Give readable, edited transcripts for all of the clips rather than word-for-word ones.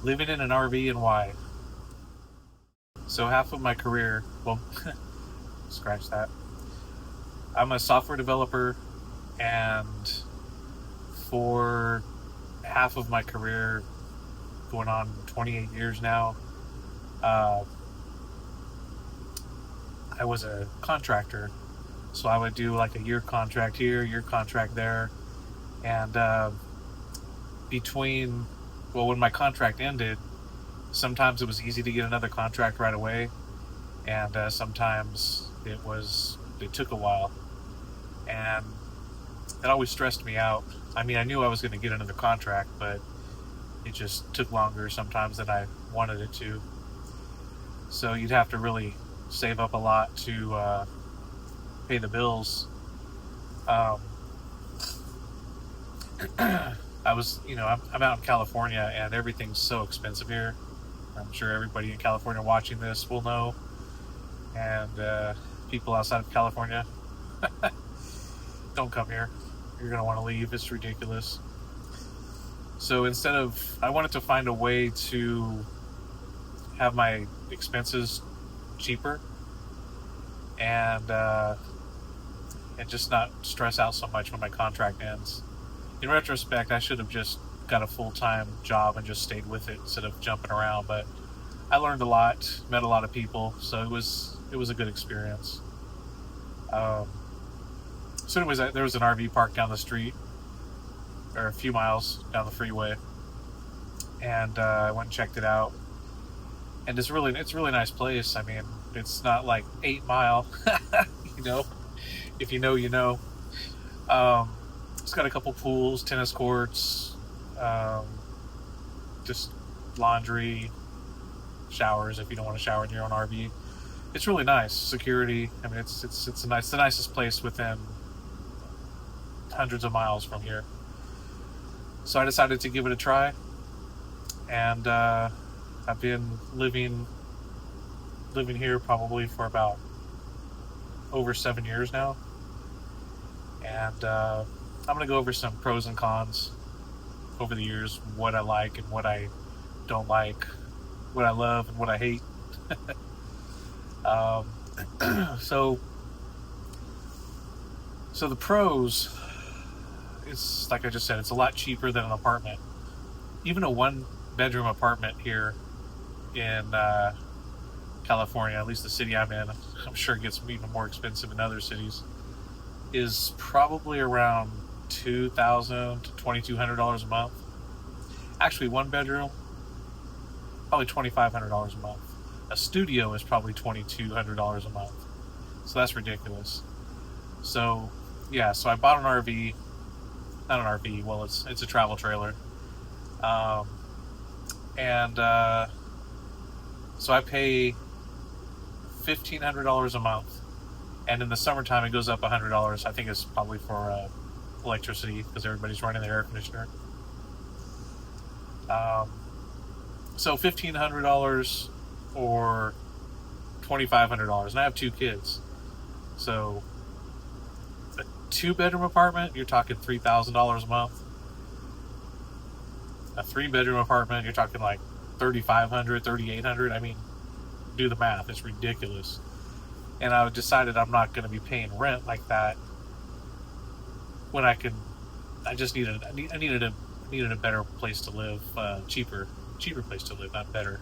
Living in an RV and why. So half of my career, well, scratch that. I'm a software developer, and for half of my career, going on 28 years now, uh, I was a contractor. So I would do like a year contract here, year contract there, and between, well, when my contract ended, sometimes it was easy to get another contract right away, and sometimes it took a while, and it always stressed me out. I mean, I knew I was going to get another contract, but it just took longer sometimes than I wanted it to. So you'd have to really save up a lot to pay the bills. Um, I'm out in California, and everything's so expensive here. I'm sure everybody in California watching this will know, and people outside of California, don't come here. You're gonna want to leave. It's ridiculous. So I wanted to find a way to have my expenses cheaper, and just not stress out so much when my contract ends. In retrospect, I should have just got a full-time job and just stayed with it instead of jumping around. But I learned a lot, met a lot of people, so it was a good experience. Um, anyways, there was an RV park down the street, or a few miles down the freeway, and I went and checked it out. And it's a really nice place. I mean, it's not like 8 Mile, you know. If you know, you know. Um, it's got a couple pools, tennis courts, um, just laundry, showers if you don't want to shower in your own RV. It's really nice. Security. I mean, it's the nicest place within hundreds of miles from here. So I decided to give it a try, and I've been living here probably for about over 7 years now, and I'm gonna go over some pros and cons over the years, what I like and what I don't like, what I love and what I hate. um, so, so the pros, it's like I just said, it's a lot cheaper than an apartment. Even a one-bedroom apartment here in California, at least the city I'm in, I'm sure it gets even more expensive in other cities, is probably around $2,000 to $2,200 a month. Actually, one bedroom, probably $2,500 a month. A studio is probably $2,200 a month. So that's ridiculous. So yeah, so I bought an RV, not an RV. Well, it's a travel trailer, um, and so I pay $1,500 a month, and in the summertime it goes up $100. I think it's probably for electricity because everybody's running their air conditioner. Um, so $1,500 or $2,500, and I have two kids. So a two-bedroom apartment, you're talking $3,000 a month. A three-bedroom apartment, you're talking like 3,500, 3,800. I mean, do the math. It's ridiculous. And I decided I'm not going to be paying rent like that when I can. I needed a better place to live, cheaper place to live, not better.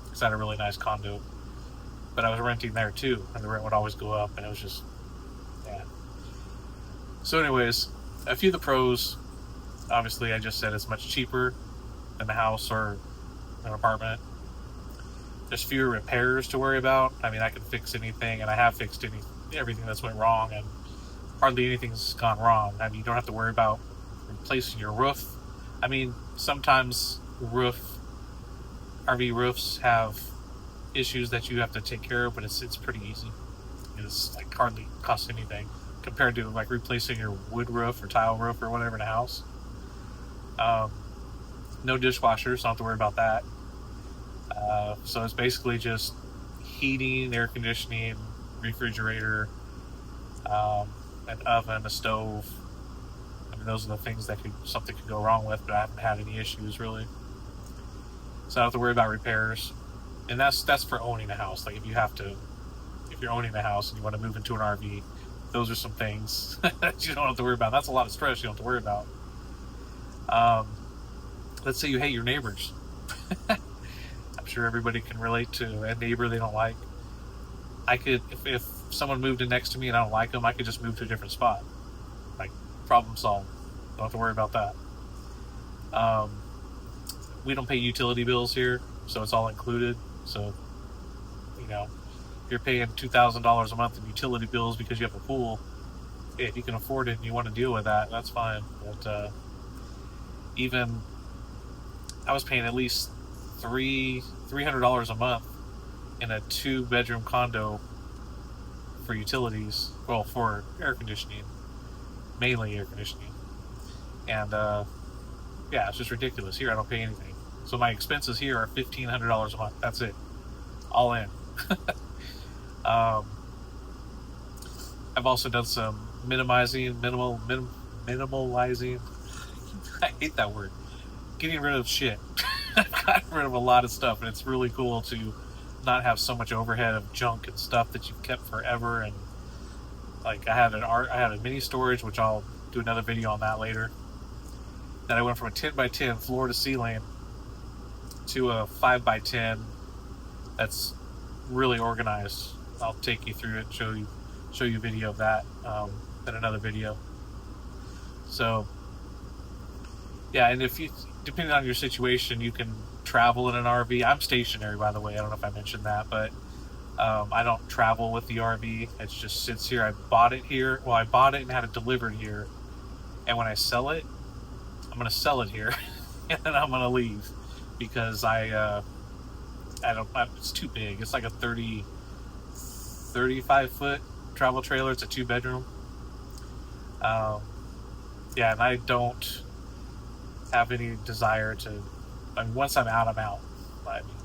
Because I had a really nice condo, but I was renting there too, and the rent would always go up, and it was just, yeah. So, anyways, a few of the pros. Obviously, I just said it's much cheaper than a house or an apartment. There's fewer repairs to worry about. I mean, I can fix anything, and I have fixed everything that's went wrong, and hardly anything's gone wrong. I mean, you don't have to worry about replacing your roof. I mean, sometimes RV roofs have issues that you have to take care of, but it's pretty easy. It's like hardly costs anything compared to like replacing your wood roof or tile roof or whatever in a house. Um, no dishwasher, so I don't have to worry about that. So it's basically just heating, air conditioning, refrigerator, an oven, a stove. I mean, those are the things that something could go wrong with, but I haven't had any issues really. so I don't have to worry about repairs. And that's for owning a house. Like if you're owning a house and you want to move into an RV, those are some things that you don't have to worry about. That's a lot of stress you don't have to worry about. Um, let's say you hate your neighbors. I'm sure everybody can relate to a neighbor they don't like. I could, if someone moved in next to me and I don't like them, I could just move to a different spot. Like, problem solved. Don't have to worry about that. Um, we don't pay utility bills here, so it's all included. So, you know, if you're paying $2,000 a month in utility bills because you have a pool, if you can afford it and you want to deal with that, that's fine. But even I was paying at least $300 a month in a 2-bedroom condo for utilities. Well, for air conditioning, mainly air conditioning, and yeah, it's just ridiculous. Here, I don't pay anything. So my expenses here are $1,500 a month. That's it, all in. um, I've also done some minimalizing. I hate that word. Getting rid of shit. I've gotten rid of a lot of stuff, and it's really cool to not have so much overhead of junk and stuff that you've kept forever. And like I had a mini storage, which I'll do another video on that later. Then I went from a 10x10 floor to ceiling to a 5x10 that's really organized. I'll take you through it, show you a video of that in another video. So yeah, and if you, depending on your situation, you can travel in an RV. I'm stationary, by the way. I don't know if I mentioned that, but I don't travel with the RV. It just sits here. I bought it here. Well, I bought it and had it delivered here. And when I sell it, I'm going to sell it here, and then I'm going to leave because it's too big. It's like a 35 foot travel trailer. It's a 2-bedroom. Yeah, and I don't have any desire to. I mean, once I'm out, I'm out. I mean,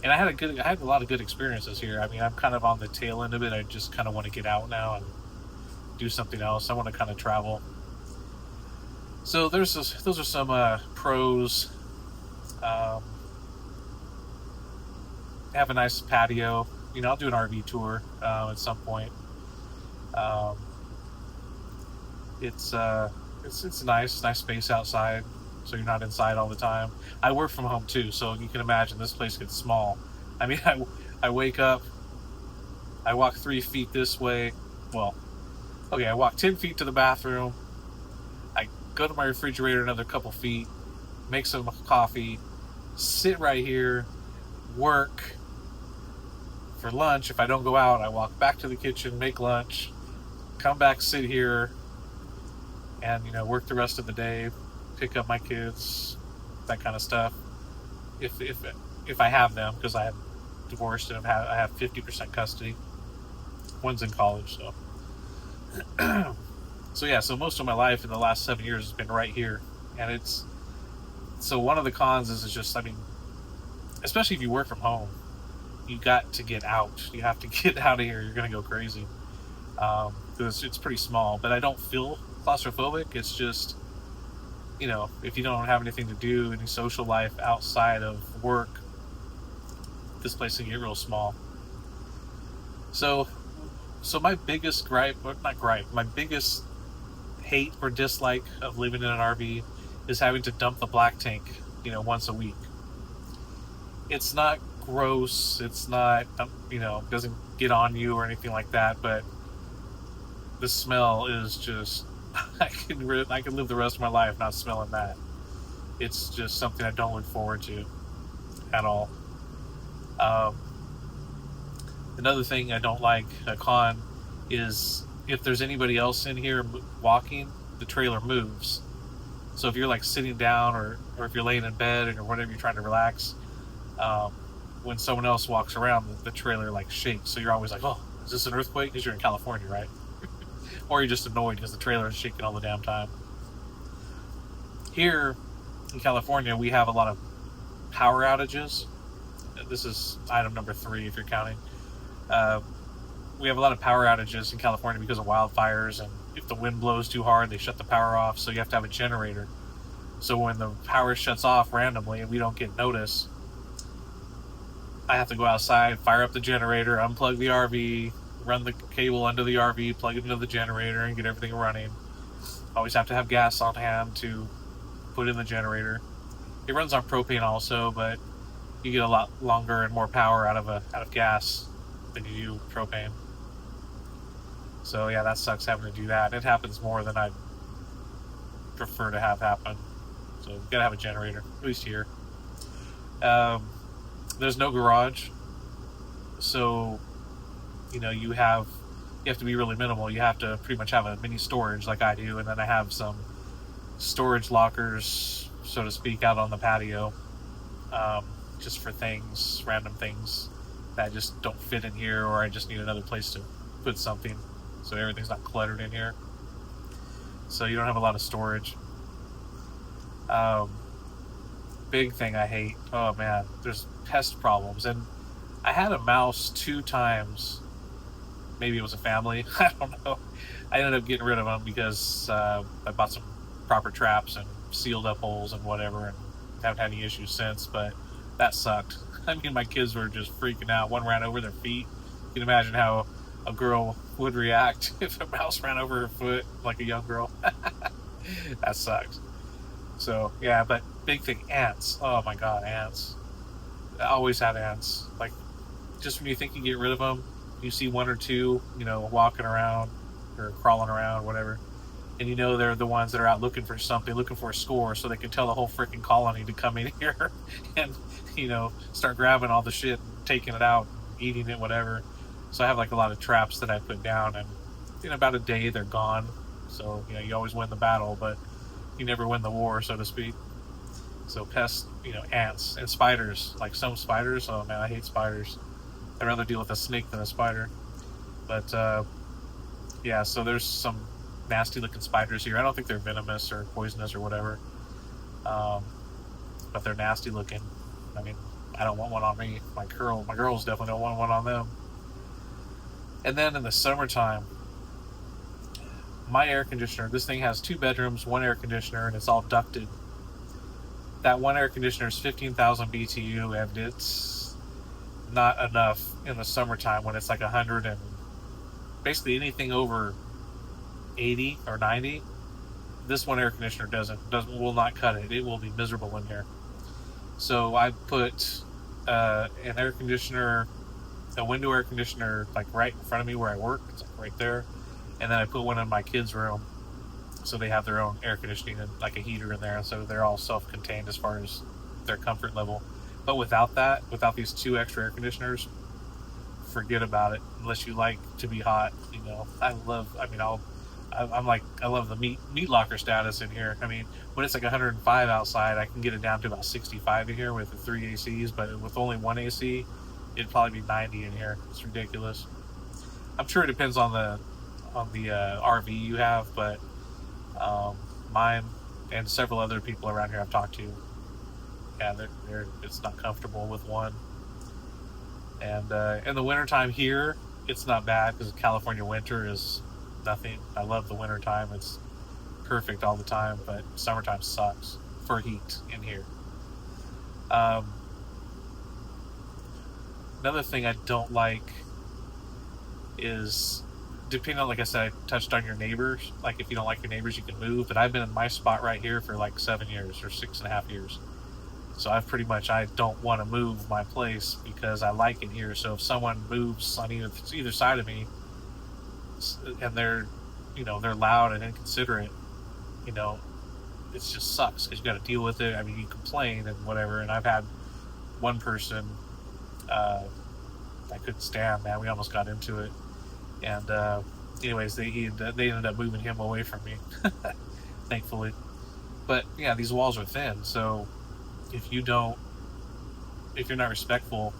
and I had a lot of good experiences here. I mean, I'm kind of on the tail end of it. I just kind of want to get out now and do something else. I want to kind of travel. So those are some pros. Have a nice patio. You know, I'll do an RV tour at some point. It's nice space outside, so you're not inside all the time. I work from home too, so you can imagine this place gets small. I mean, I wake up, I walk 3 feet this way. Well, okay, I walk 10 feet to the bathroom. I go to my refrigerator another couple feet, make some coffee, sit right here, work. For lunch, if I don't go out, I walk back to the kitchen, make lunch, come back, sit here, and work the rest of the day, pick up my kids, that kind of stuff. If I have them, because I have divorced and I have 50% custody. One's in college, so so yeah. So most of my life in the last 7 years has been right here, and so one of the cons is just, I mean, especially if you work from home, you got to get out. You have to get out of here. You're gonna go crazy because it's pretty small. But I don't feel claustrophobic. It's just, if you don't have anything to do, any social life outside of work, this place can get real small. So my biggest my biggest hate or dislike of living in an RV is having to dump the black tank, once a week. It's not gross. It's not, doesn't get on you or anything like that, but the smell is just, I can live the rest of my life not smelling that. It's just something I don't look forward to at all. Another thing I don't like, a con, is if there's anybody else in here walking, the trailer moves. So if you're like sitting down or if you're laying in bed or whatever, you're trying to relax, when someone else walks around, the trailer like shakes. So you're always like, oh, is this an earthquake? Because you're in California, right? Or you're just annoyed because the trailer is shaking all the damn time. Here in California, we have a lot of power outages. This is item number 3 if you're counting. We have a lot of power outages in California because of wildfires, and if the wind blows too hard, they shut the power off, so you have to have a generator. So when the power shuts off randomly and we don't get notice, I have to go outside, fire up the generator, unplug the RV, run the cable under the RV, plug it into the generator, and get everything running. Always have to have gas on hand to put in the generator. It runs on propane also, but you get a lot longer and more power out of gas than you do propane. So yeah, that sucks having to do that. It happens more than I'd prefer to have happen. So you gotta have a generator, at least here. Um, there's no garage, so you have to be really minimal. You have to pretty much have a mini storage like I do, and then I have some storage lockers, so to speak, out on the patio, just for things, random things that just don't fit in here, or I just need another place to put something, so everything's not cluttered in here. So you don't have a lot of storage. Um, Big thing I hate. Oh man, there's pest problems, and I had a mouse 2 times. Maybe it was a family. I don't know. I ended up getting rid of them because I bought some proper traps and sealed up holes and whatever, and haven't had any issues since. But that sucked. I mean, my kids were just freaking out. One ran over their feet. You can imagine how a girl would react if a mouse ran over her foot, like a young girl. That sucks. So yeah, but big thing, ants. Oh my god, ants. I always had ants. Like, just when you think you get rid of them, you see one or two, walking around or crawling around, whatever, and they're the ones that are out looking for something, looking for a score, so they can tell the whole freaking colony to come in here and start grabbing all the shit and taking it out, eating it, whatever. So I have like a lot of traps that I put down, and in about a day they're gone. So you always win the battle, but you never win the war, so to speak. So pests, ants and spiders. Like some spiders, oh man, I hate spiders. I'd rather deal with a snake than a spider. But yeah, so there's some nasty looking spiders here. I don't think they're venomous or poisonous or whatever, but they're nasty looking. I mean, I don't want one on me. My girls definitely don't want one on them. And then in the summertime, my air conditioner, this thing has 2 bedrooms, 1 air conditioner, and it's all ducted. That 1 air conditioner is 15,000 BTU, and it's not enough in the summertime when it's like 100, and basically anything over 80 or 90. This 1 air conditioner will not cut it. It will be miserable in here. So I put an air conditioner, a window air conditioner, like right in front of me where I work. It's like right there. And then I put one in my kids' room, so they have their own air conditioning and like a heater in there, so they're all self-contained as far as their comfort level. But without these 2 extra air conditioners, forget about it. Unless you like to be hot, I love the meat locker status in here. I mean, when it's like 105 outside, I can get it down to about 65 in here with the 3 ACs, but with only 1 AC, it'd probably be 90 in here. It's ridiculous. I'm sure it depends on the RV you have, but mine and several other people around here I've talked to, yeah, it's not comfortable with one. And in the wintertime here, it's not bad because California winter is nothing. I love the wintertime. It's perfect all the time, but summertime sucks for heat in here. Another thing I don't like is, depending on, like I said, I touched on your neighbors. Like, if you don't like your neighbors, you can move. But I've been in my spot right here for like 7 years or 6.5 years. So I don't want to move my place because I like it here. So if someone moves on either side of me, and they're loud and inconsiderate, it just sucks because you got to deal with it. I mean, you complain and whatever. And I've had one person I couldn't stand, man. We almost got into it. And anyways, they ended up moving him away from me, thankfully. But yeah, these walls are thin, so if you're not respectful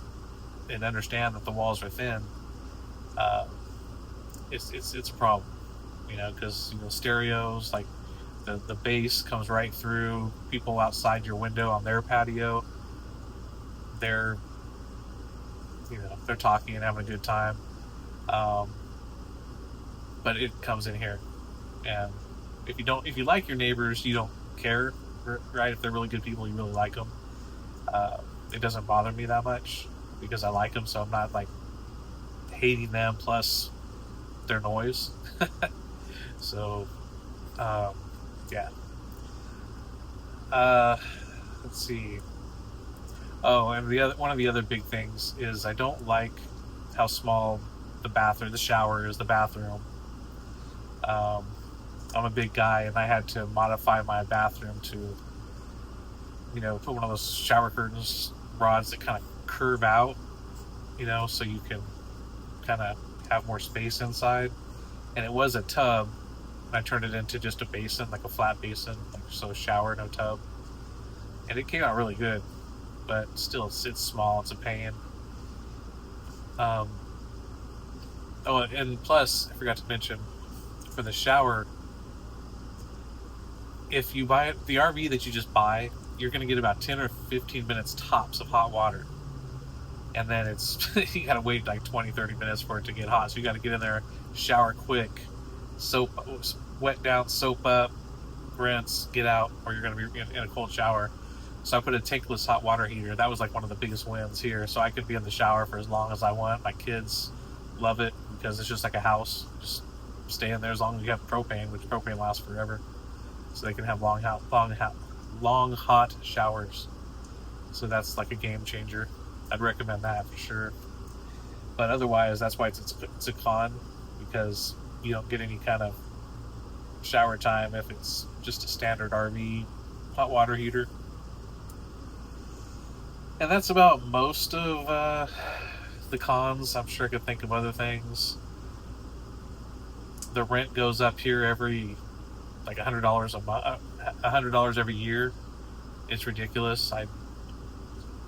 and understand that the walls are thin, it's a problem, because stereos, like the bass comes right through. People outside your window on their patio, they're talking and having a good time. But it comes in here, and if you like your neighbors, you don't care, right? If they're really good people, you really like them. It doesn't bother me that much. because I like them, so I'm not like hating them plus their noise. So, um, yeah. Uh, let's see. Oh, and one of the other big things is I don't like how small the shower is, the bathroom. Um, I'm a big guy, and I had to modify my bathroom to, put one of those shower curtains rods that kind of curve out, so you can kind of have more space inside. And it was a tub, and I turned it into just a basin, like a flat basin, like so shower, no tub. And it came out really good, but still, it's small. It's a pain. Um, oh, and plus, I forgot to mention, for the shower, if you buy the RV that you just buy, you're going to get about 10 or 15 minutes tops of hot water. And then you got to wait like 20, 30 minutes for it to get hot. So you got to get in there, shower quick, wet down, soap up, rinse, get out, or you're going to be in a cold shower. So I put a tankless hot water heater. That was like one of the biggest wins here. So I could be in the shower for as long as I want. My kids love it because it's just like a house. Just stay in there as long as you have propane, which propane lasts forever. So they can have long hot showers. So that's like a game changer. I'd recommend that for sure. But otherwise, that's why it's a con, because you don't get any kind of shower time if it's just a standard RV hot water heater. And that's about most of the cons. I'm sure I could think of other things. The rent goes up here every like $100 a month, $100 every year. It's ridiculous. I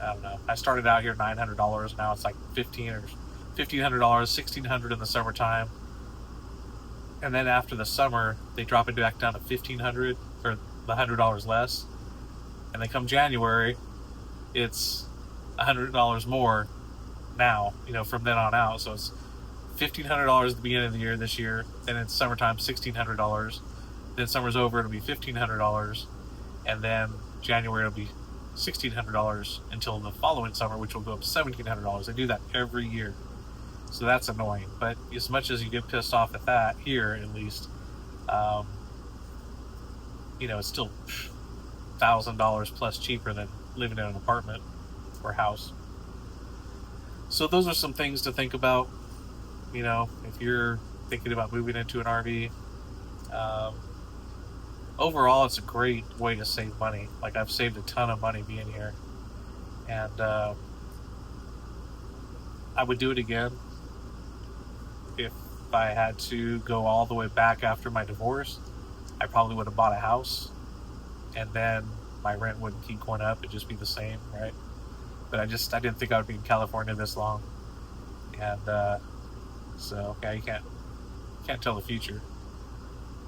don't know. I started out here $900. Now it's like $1,500, $1,600 in the summertime, and then after the summer they drop it back down to $1,500 or the $100 less, and then come January, it's $100 more. Now from then on out, so it's $1,500 at the beginning of the year this year. Then it's summertime $1,600. Then summer's over, it'll be $1,500, and then January it'll be $1,600 until the following summer, which will go up to $1,700. They do that every year, so that's annoying. But as much as you get pissed off at that, here at least, it's still $1,000 plus cheaper than living in an apartment or house. So those are some things to think about. If you're thinking about moving into an RV. Overall, it's a great way to save money. Like, I've saved a ton of money being here, and I would do it again if I had to go all the way back after my divorce. I probably would have bought a house, and then my rent wouldn't keep going up. It'd just be the same, right? But I didn't think I would be in California this long, and so yeah, you can't tell the future.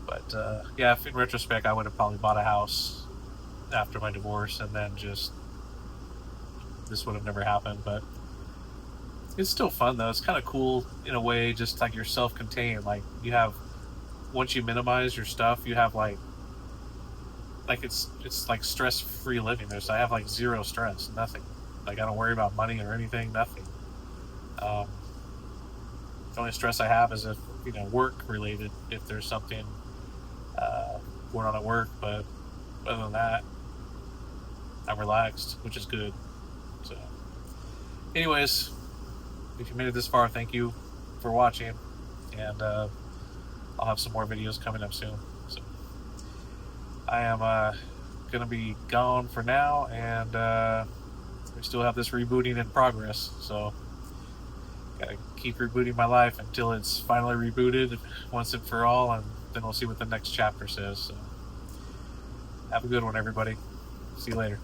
But yeah, if in retrospect, I would have probably bought a house after my divorce, and then this would have never happened. But it's still fun though. It's kind of cool in a way, just like you're self-contained. Like, once you minimize your stuff, you have like it's like stress-free living. I have like zero stress, nothing. Like, I don't worry about money or anything, nothing. The only stress I have is if work related, if there's something going on at work, but other than that, I'm relaxed, which is good. So anyways, if you made it this far, thank you for watching, and I'll have some more videos coming up soon. So I am gonna be gone for now, and we still have this rebooting in progress, so gotta keep rebooting my life until it's finally rebooted once and for all, and then we'll see what the next chapter says. So have a good one, everybody. See you later.